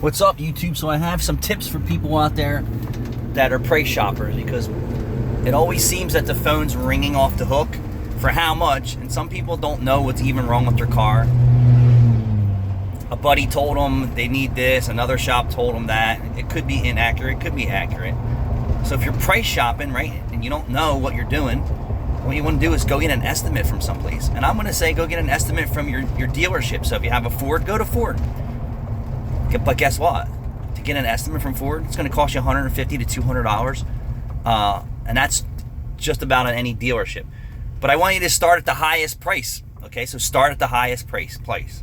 What's up, YouTube? So I have some tips for people out there that are price shoppers, because it always seems that the phone's ringing off the hook for how much, and some people don't know what's even wrong with their car. A buddy told them they need this, another shop told them that. It could be inaccurate, it could be accurate. So if you're price shopping, right, and you don't know what you're doing, what you want to do is go get an estimate from someplace. And I'm going to say go get an estimate from your dealership. So if you have a Ford, go to Ford. But guess what? To get an estimate from Ford, it's going to cost you $150 to $200, and that's just about at any dealership. But I want you to start at the highest price. Okay, so start at the highest place.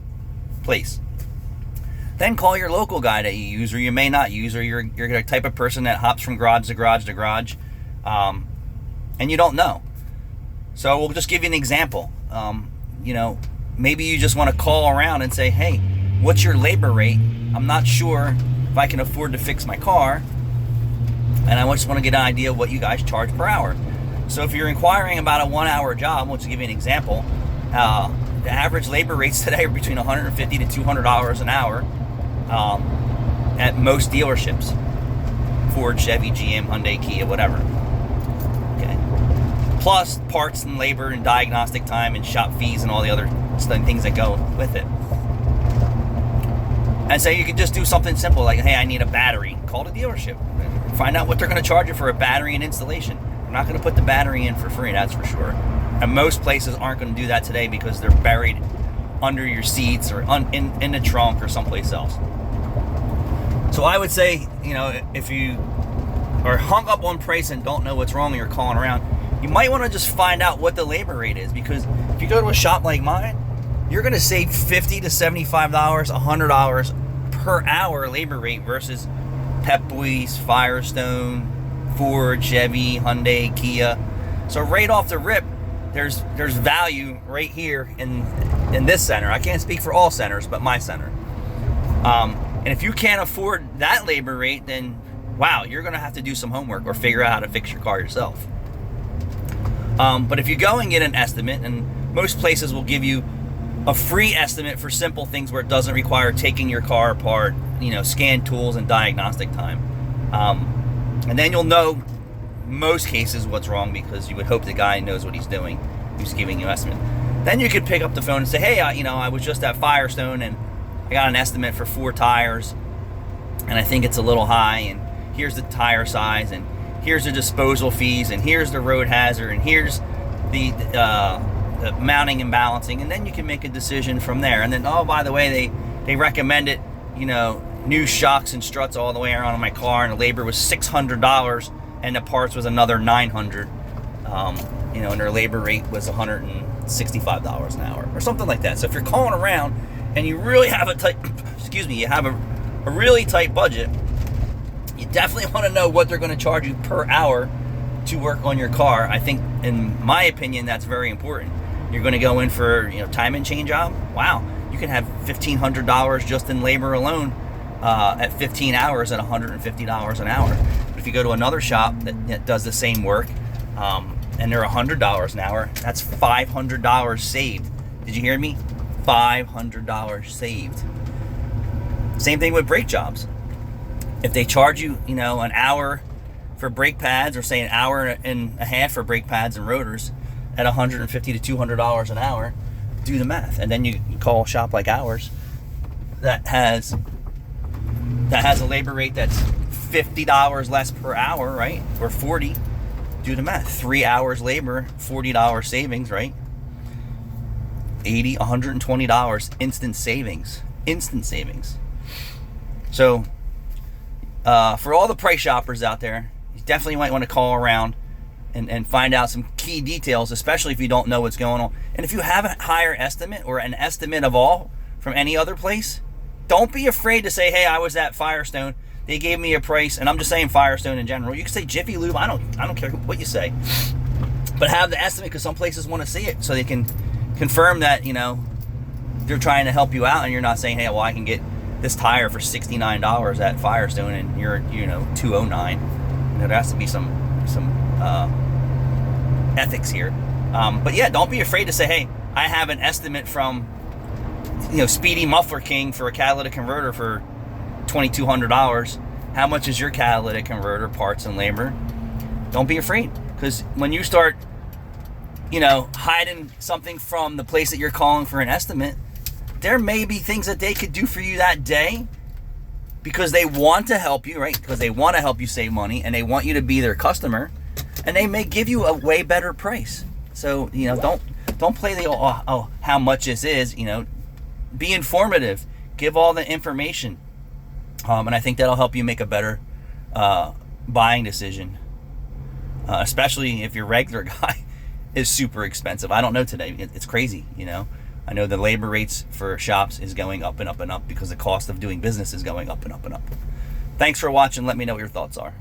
Then call your local guy that you use, or you may not use, or you're the type of person that hops from garage to garage to garage, and you don't know. So we'll just give you an example. Maybe you just want to call around and say, hey, what's your labor rate? I'm not sure if I can afford to fix my car, and I just want to get an idea of what you guys charge per hour. So if you're inquiring about a 1-hour job, we'll just give you an example. The average labor rates today are between $150 to $200 an hour at most dealerships. Ford, Chevy, GM, Hyundai, Kia, whatever. Okay. Plus parts and labor and diagnostic time and shop fees and all the other things that go with it. And so you could just do something simple like, hey, I need a battery. Call the dealership. Find out what they're going to charge you for a battery and installation. They're not going to put the battery in for free, that's for sure. And most places aren't going to do that today because they're buried under your seats or in the trunk or someplace else. So I would say, if you are hung up on price and don't know what's wrong and you're calling around, you might want to just find out what the labor rate is, because if you go to a shop like mine, you're going to save $50 to $75, $100 per hour labor rate versus Pep Boys, Firestone, Ford, Chevy, Hyundai, Kia. So right off the rip, there's value right here in this center. I can't speak for all centers, but my center. And if you can't afford that labor rate, then wow, you're going to have to do some homework or figure out how to fix your car yourself. But if you go and get an estimate, and most places will give you a free estimate for simple things where it doesn't require taking your car apart, scan tools and diagnostic time. And then you'll know most cases what's wrong, because you would hope the guy knows what he's doing who's giving you an estimate. Then you could pick up the phone and say, hey, I was just at Firestone and I got an estimate for 4 tires and I think it's a little high, and here's the tire size, and here's the disposal fees, and here's the road hazard, and here's the mounting and balancing, and then you can make a decision from there. And then, oh, by the way, they recommended, new shocks and struts all the way around on my car, and the labor was $600, and the parts was another $900. And their labor rate was $165 an hour, or something like that. So if you're calling around and you really have you have a really tight budget, you definitely want to know what they're going to charge you per hour to work on your car. I think, in my opinion, that's very important. You're going to go in for time and chain job. Wow, you can have $1,500 just in labor alone at 15 hours at $150 an hour. But if you go to another shop that does the same work, and they're $100 an hour, that's $500 saved. Did you hear me? $500 saved. Same thing with brake jobs. If they charge you, an hour for brake pads, or say an hour and a half for brake pads and rotors at $150 to $200 an hour, do the math. And then you call a shop like ours that has a labor rate that's $50 less per hour, right? Or $40. Do the math. 3 hours labor, $40 savings, right? $80, $120 instant savings. So for all the price shoppers out there, you definitely might want to call around and find out some key details, especially if you don't know what's going on. And if you have a higher estimate, or an estimate of all from any other place, don't be afraid to say, hey, I was at Firestone, they gave me a price, and I'm just saying Firestone in general. You can say Jiffy Lube, I don't care what you say. But have the estimate, because some places want to see it so they can confirm that, they're trying to help you out, and you're not saying, hey, well, I can get this tire for $69 at Firestone and you're, $209. There has to be some ethics here. But yeah, don't be afraid to say, hey, I have an estimate from Speedy Muffler King for a catalytic converter for $2,200. How much is your catalytic converter, parts and labor? Don't be afraid, because when you start, hiding something from the place that you're calling for an estimate, there may be things that they could do for you that day because they want to help you, right? Because they want to help you save money and they want you to be their customer, and they may give you a way better price. So, don't play the, how much this is, be informative, give all the information. And I think that'll help you make a better buying decision, especially if your regular guy is super expensive. I don't know today. It's crazy, I know the labor rates for shops is going up and up and up because the cost of doing business is going up and up and up. Thanks for watching. Let me know what your thoughts are.